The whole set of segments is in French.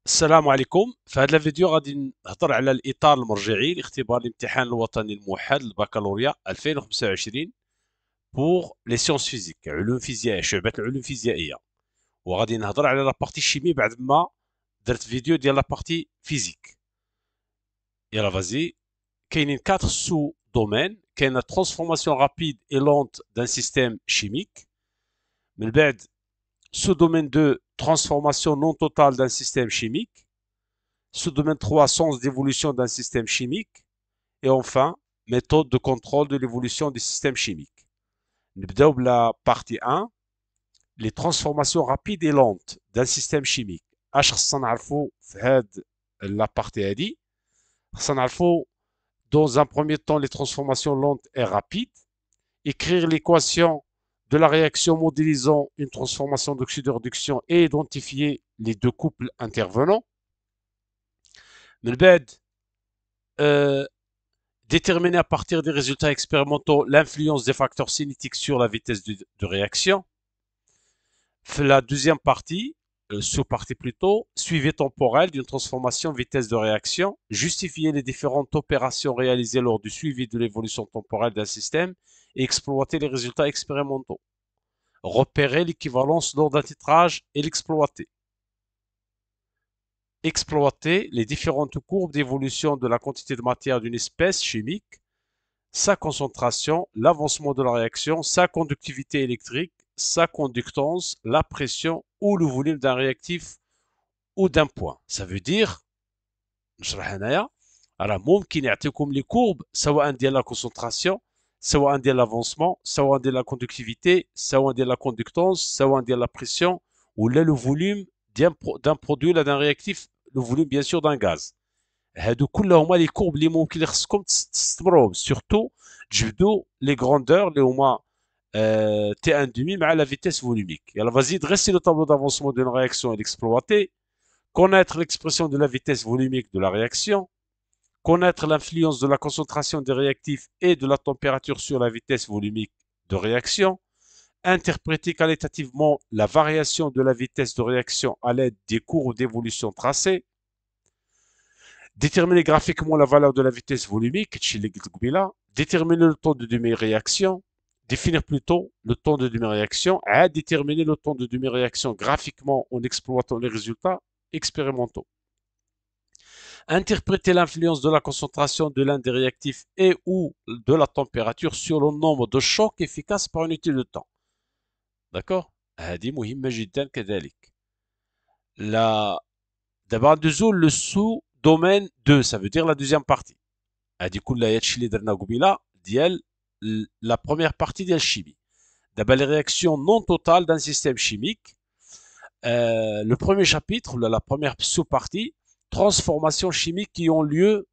السلام عليكم. في هذا الفيديو غادي نهضر على الإطار المرجعي لاختبار الامتحان الوطني الموحد للبكالوريا 2025 بوغ لي سيونس فيزيك، علوم فيزيائية، شعبة العلوم الفيزيائية. وغادي نهضر على لابارتي شيمي بعد ما درت فيديو ديال لابارتي فيزيك. يلا فازي. كاينين 4 سو دومين. كاين لا ترانسفورماسيون رابيد اي لونت دان سيستيم شيميك. من بعد sous domaine 2, transformation non totale d'un système chimique. Sous-domaine 3, sens d'évolution d'un système chimique. Et enfin, méthode de contrôle de l'évolution du système chimique. نبداو بلا partie 1, les transformations rapides et lentes d'un système chimique. اش خصنا نعرفو في هاد la partie هادي؟ خصنا نعرفو dans un premier temps les transformations lentes et rapides, écrire l'équation de la réaction modélisant une transformation d'oxyde-réduction et identifier les deux couples intervenants. من بعد déterminer à partir des résultats expérimentaux l'influence des facteurs cinétiques sur la vitesse de réaction. La deuxième partie, sous-partie plutôt, suivi temporel d'une transformation vitesse de réaction, justifier les différentes opérations réalisées lors du suivi de l'évolution temporelle d'un système et exploiter les résultats expérimentaux. Repérer l'équivalence lors d'un titrage et l'exploiter. Exploiter les différentes courbes d'évolution de la quantité de matière d'une espèce chimique, sa concentration, l'avancement de la réaction, sa conductivité électrique, sa conductance, la pression ou le volume d'un réactif ou d'un point. Ça veut dire, نشرح هنايا راه ممكن يعطيكم لي كورب سواء ديال لا كونسونطراسيون، سواء ديال لافونسمون، سواء ديال لا كوندكتيفيتي، سواء ديال لا كوندكتونس، سواء ديال لا بريسيون ولا لو فوليوم d'un produit ولا d'un réactif, le volume bien sûr d'un gaz. هادو كلهم هما لي كورب اللي ممكن اللي خصكم تستمروهم، سورتو تجبدوا لي غروندور اللي هما تي ان دومي مع لا فيتيس فولوميك. يلا فازي dresser le tableau d'avancement d'une réaction et l'exploiter, connaître l'expression de la vitesse volumique de la réaction, connaître l'influence de la concentration des réactifs et de la température sur la vitesse volumique de réaction, interpréter qualitativement la variation de la vitesse de réaction à l'aide des courbes d'évolution tracées, déterminer graphiquement la valeur de la vitesse volumique, déterminer le temps de demi-réaction, définir plutôt le temps de demi-réaction, à déterminer le temps de demi-réaction graphiquement en exploitant les résultats expérimentaux. Interpréter l'influence de la concentration de l'un des réactifs et ou de la température sur le nombre de chocs efficaces par unité de temps. D'accord? هذه مهمة جدا كذلك. D'abord, le sous-domaine 2, ça veut dire la deuxième partie. هذه كلها هادشي اللي درنا قبيله ديال la première partie ديال الشيمي. D'abord, les réactions non totales d'un système chimique. Le premier chapitre, la première sous-partie, transformations chimiques qui ont lieu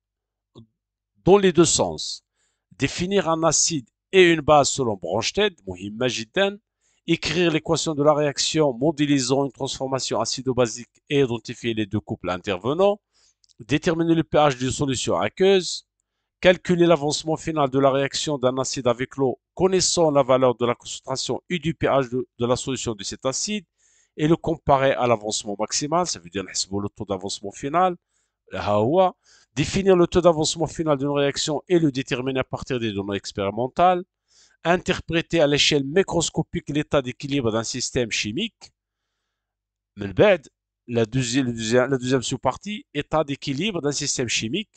dans les deux sens. Définir un acide et une base selon Bronsted, مهمة جدا. Écrire l'équation de la réaction modélisant une transformation acido-basique et identifier les deux couples intervenants. Déterminer le pH d'une solution aqueuse. Calculer l'avancement final de la réaction d'un acide avec l'eau, connaissant la valeur de la concentration et du pH de la solution de cet acide, et le comparer à l'avancement maximal, ça veut dire le taux d'avancement final. Définir le taux d'avancement final d'une réaction et le déterminer à partir des données expérimentales. Interpréter à l'échelle microscopique l'état d'équilibre d'un système chimique. La deuxième sous-partie, état d'équilibre d'un système chimique.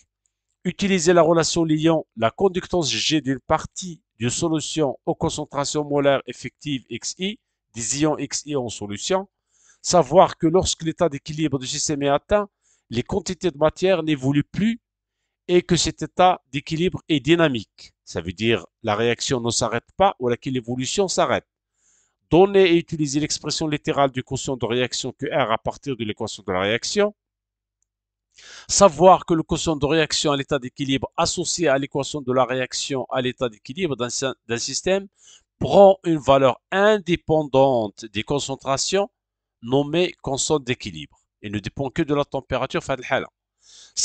Utiliser la relation liant la conductance G d'une partie d'une solution aux concentrations molaires effectives XI, des ions XI en solution. Savoir que lorsque l'état d'équilibre du système est atteint, les quantités de matière n'évoluent plus et que cet état d'équilibre est dynamique. Ça veut dire la réaction ne s'arrête pas ou que l'évolution s'arrête. Donner et utiliser l'expression littérale du quotient de réaction QR à partir de l'équation de la réaction. Savoir que le quotient de réaction à l'état d'équilibre associé à l'équation de la réaction à l'état d'équilibre d'un système prend une valeur indépendante des concentrations nommée constante d'équilibre et ne dépend que de la température.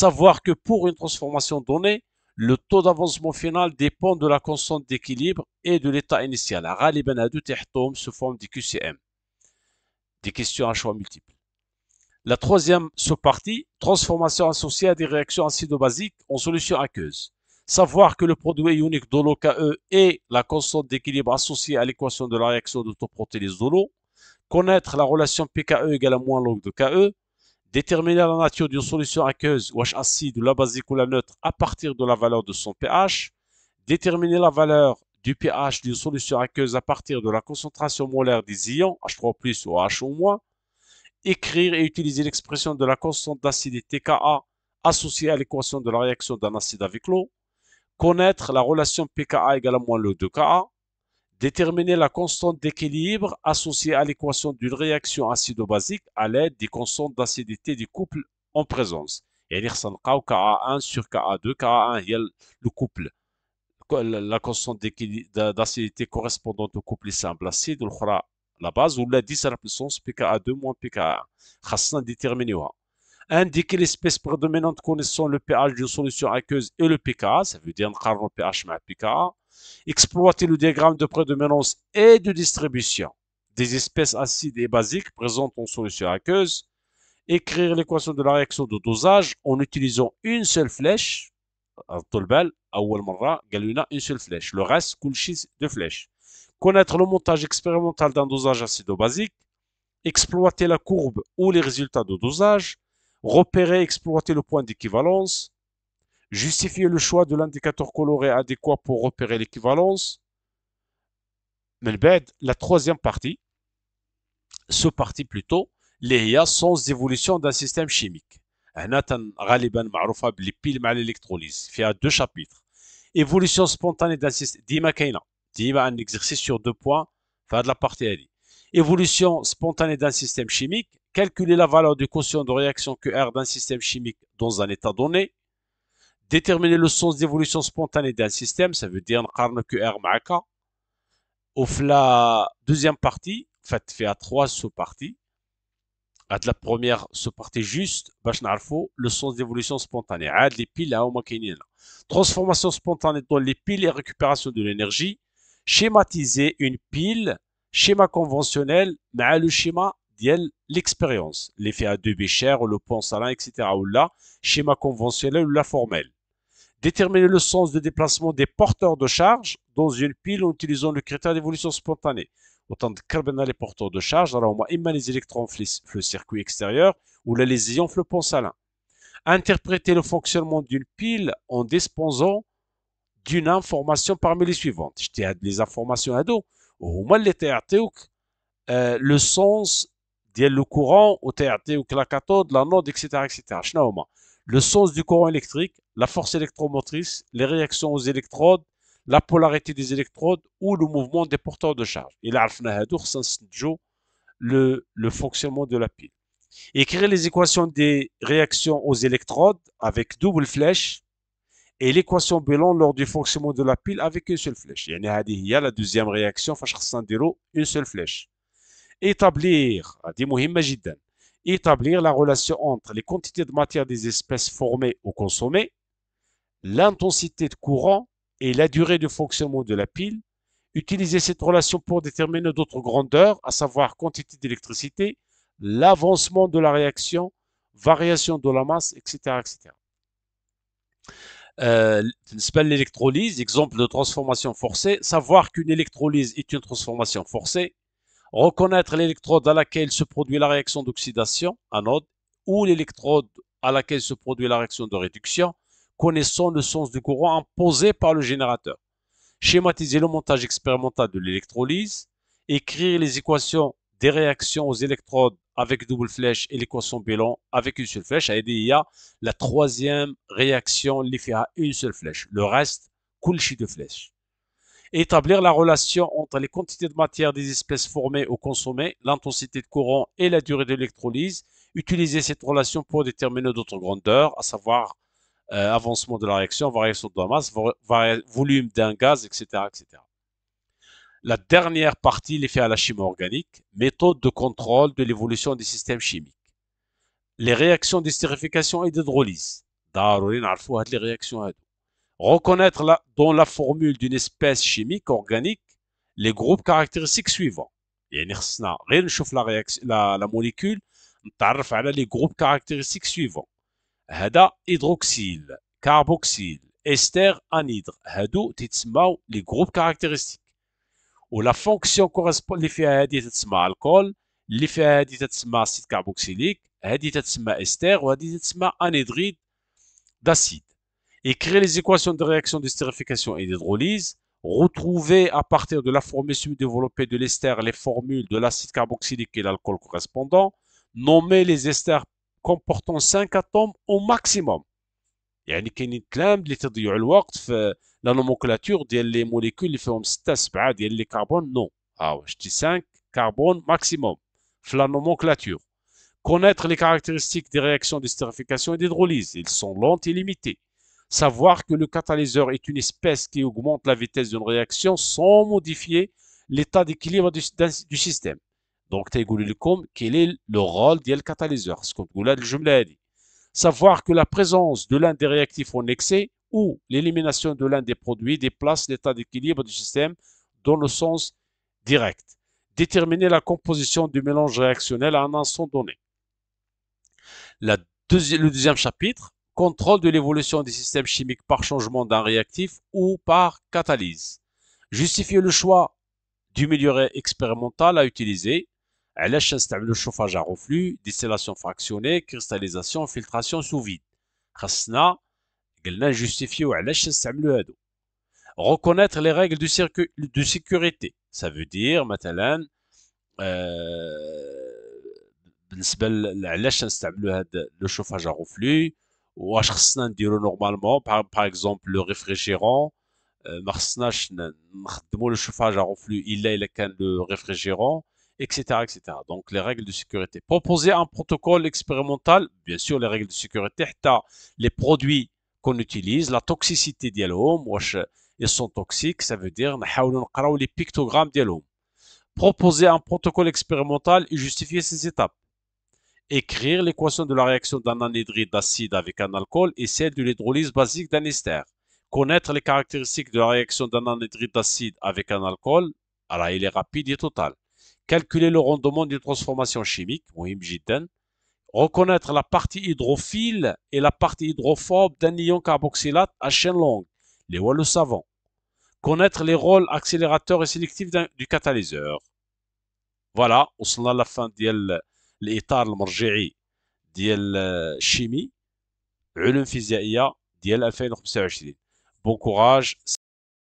Savoir que pour une transformation donnée, le taux d'avancement final dépend de la constante d'équilibre et de l'état initial. غالبا هادو تحطهم sous forme de QCM. Des questions à choix multiples. La troisième sous-partie, transformation associée à des réactions acido-basiques en solution aqueuse. Savoir que le produit ionique de l'eau KE est la constante d'équilibre associée à l'équation de la réaction d'autoprotélyse de l'eau. Connaître la relation pKe égale à moins log de KE. Déterminer la nature d'une solution aqueuse, ou acide, ou la basique ou la neutre, à partir de la valeur de son pH. Déterminer la valeur du pH d'une solution aqueuse à partir de la concentration molaire des ions, H3+, ou HO-. Écrire et utiliser l'expression de la constante d'acidité Ka associée à l'équation de la réaction d'un acide avec l'eau. Connaître la relation pKa égale à moins le de Ka. Déterminer la constante d'équilibre associée à l'équation d'une réaction acido-basique à l'aide des constantes d'acidité du couple en présence. يعني خصنا نلقاو Ka1 sur Ka2. Ka1 هي le couple, la constante d'acidité correspondante au couple simple acide, والأخرى la base, ou la 10 à la puissance pKa2 moins pKa1. خاصنا déterminer. Indiquer l'espèce prédominante connaissant le pH d'une solution aqueuse et le pKa, ça veut dire نقارنوا le pH مع pKa. Exploiter le diagramme de prédominance et de distribution des espèces acides et basiques présentes en solution aqueuse. Écrire l'équation de la réaction de dosage en utilisant une seule flèche. Une seule flèche. Le reste, كلشي de flèches. Connaître le montage expérimental d'un dosage acido-basique. Exploiter la courbe ou les résultats de dosage. Repérer et exploiter le point d'équivalence. Justifier le choix de l'indicateur coloré adéquat pour repérer l'équivalence. La troisième partie, sous-partie plutôt, اللي هي sens d'évolution d'un système chimique. هنا غالبا معروفه بلي بيل مع الالكتروليز فيها deux chapitres. Évolution spontanée d'un système, ديما كاينه ديما un exercice sur 2 points في هذه la partie هذه. Évolution spontanée d'un système chimique, calculer la valeur du quotient de réaction QR d'un système chimique dans un état donné. Déterminer le sens d'évolution spontanée d'un système, ça veut dire نقارن QR مع K. Au la deuxième partie, en fait, fait à 3 sous-parties. À la première sous-partie juste, le sens d'évolution spontanée. Les piles, transformation spontanée dans les piles et récupération de l'énergie. Schématiser une pile, schéma conventionnel, mais le schéma de l'expérience. L'effet à 2 Bécher, le pont salin, etc. Ou là, schéma conventionnel ou la formelle. Déterminer le sens de déplacement des porteurs de charge dans une pile en utilisant le critère d'évolution spontanée. Autant de carbone les porteurs de charge, alors on a les électrons le circuit extérieur ou les ions le pont salin. Interpréter le fonctionnement d'une pile en disposant d'une information parmi les suivantes. Je t'ai les informations à dos. Au moins les le sens le courant, au la cathode, l'anode, etc. etc. Le sens du courant électrique, la force électromotrice, les réactions aux électrodes, la polarité des électrodes ou le mouvement des porteurs de charge. Il a le fonctionnement de la pile. Écrire les équations des réactions aux électrodes avec double flèche et l'équation bilan lors du fonctionnement de la pile avec une seule flèche. Il y a la deuxième réaction, une seule flèche. Établir la relation entre les quantités de matière des espèces formées ou consommées, l'intensité de courant et la durée de fonctionnement de la pile. Utiliser cette relation pour déterminer d'autres grandeurs, à savoir quantité d'électricité, l'avancement de la réaction, variation de la masse, etc. etc. L'électrolyse, exemple de transformation forcée, savoir qu'une électrolyse est une transformation forcée. Reconnaître l'électrode à laquelle se produit la réaction d'oxydation, anode, ou l'électrode à laquelle se produit la réaction de réduction, connaissant le sens du courant imposé par le générateur. Schématiser le montage expérimental de l'électrolyse. Écrire les équations des réactions aux électrodes avec double flèche et l'équation bilan avec une seule flèche. Il y a la troisième réaction, l'effet à une seule flèche. Le reste, كلشي de flèches. Établir la relation entre les quantités de matière des espèces formées ou consommées, l'intensité de courant et la durée de l'électrolyse. Utiliser cette relation pour déterminer d'autres grandeurs, à savoir avancement de la réaction, variation de la masse, volume d'un gaz, etc., etc. La dernière partie, l'effet à la chimie organique, méthode de contrôle de l'évolution des systèmes chimiques. Les réactions d'estérification et d'hydrolyse. Les réactions. Reconnaître dans la formule d'une espèce chimique organique les groupes caractéristiques suivants. La molécule نتعرف على لي جروب كاركتيرستيك سويفون. هذا هيدروكسيل، كاربوكسيل، استر، انيدر، هادو تيتسماو لي جروب كاركتيرستيك. ولا فونكسيون كورسبون اللي فيها هذه تتسمى الكول، اللي فيها هذه تتسمى اسيد كاربوكسيليك، هذه تتسمى استر، وهذه تتسمى انيدريد d'acide. Écrire les équations de réaction de stérification et d'hydrolyse. Retrouver à partir de la formule semi-développée de l'ester les formules de l'acide carboxylique et l'alcool correspondant. Nommer les esters comportant 5 atomes au maximum. يعني كاينين كلام اللي تضيعوا الوقت في لا نومونكلاتور ديال لي موليكول اللي فيهم 6 7 ديال لي كربون. نو، ها شتي 5 كربون maximum في لا nomenclature. Connaître les caractéristiques des réactions de stérification et d'hydrolyse. Ils sont lentes et limitées. Savoir que le catalyseur est une espèce qui augmente la vitesse d'une réaction sans modifier l'état d'équilibre du système. Donc, quel est le rôle du catalyseur. Savoir que la présence de l'un des réactifs en excès ou l'élimination de l'un des produits déplace l'état d'équilibre du système dans le sens direct. Déterminer la composition du mélange réactionnel à un instant donné. Le deuxième chapitre, contrôle de l'évolution des systèmes chimiques par changement d'un réactif ou par catalyse. Justifier le choix du milieu expérimental à utiliser. علاش نستعملوا الشوفاج à reflux, distillation fractionnée, cristallisation, filtration sous vide. خاصنا قلنا نجوستيفيو علاش نستعملوا هادو. Reconnaître les règles de sécurité. Ça veut dire مثلا بالنسبه علاش نستعملوا هذا لو شوفاج ا غوفلو، واش خصنا نديرو نورمالمون باغ اكزومبل لو ريفريجيرون. ما خصناش نخدموا لو شوفاج ا غوفلو الا كان لو ريفريجيرون etc etc. Donc les règles de sécurité. Proposer un protocole expérimental, bien sûr les règles de sécurité حتى les produits qu'on utilise, la toxicité ديالهم واش ils sont toxiques, ça veut dire نحاولوا نقراو les pictogrammes ديالهم. Proposer un protocole expérimental et justifier ces étapes. Écrire l'équation de la réaction d'un anhydride d'acide avec un alcool et celle de l'hydrolyse basique d'un ester. Connaître les caractéristiques de la réaction d'un anhydride d'acide avec un alcool. Alors, il est rapide et total. Calculer le rendement d'une transformation chimique. Reconnaître la partie hydrophile et la partie hydrophobe d'un ion carboxylate à chaîne longue. Les le savant. Connaître les rôles accélérateurs et sélectifs du catalyseur. Voilà, وصلنا لافان ديال الاطار المرجعي ديال الشيمي علوم فيزيائيه ديال 2025. بون كوراج.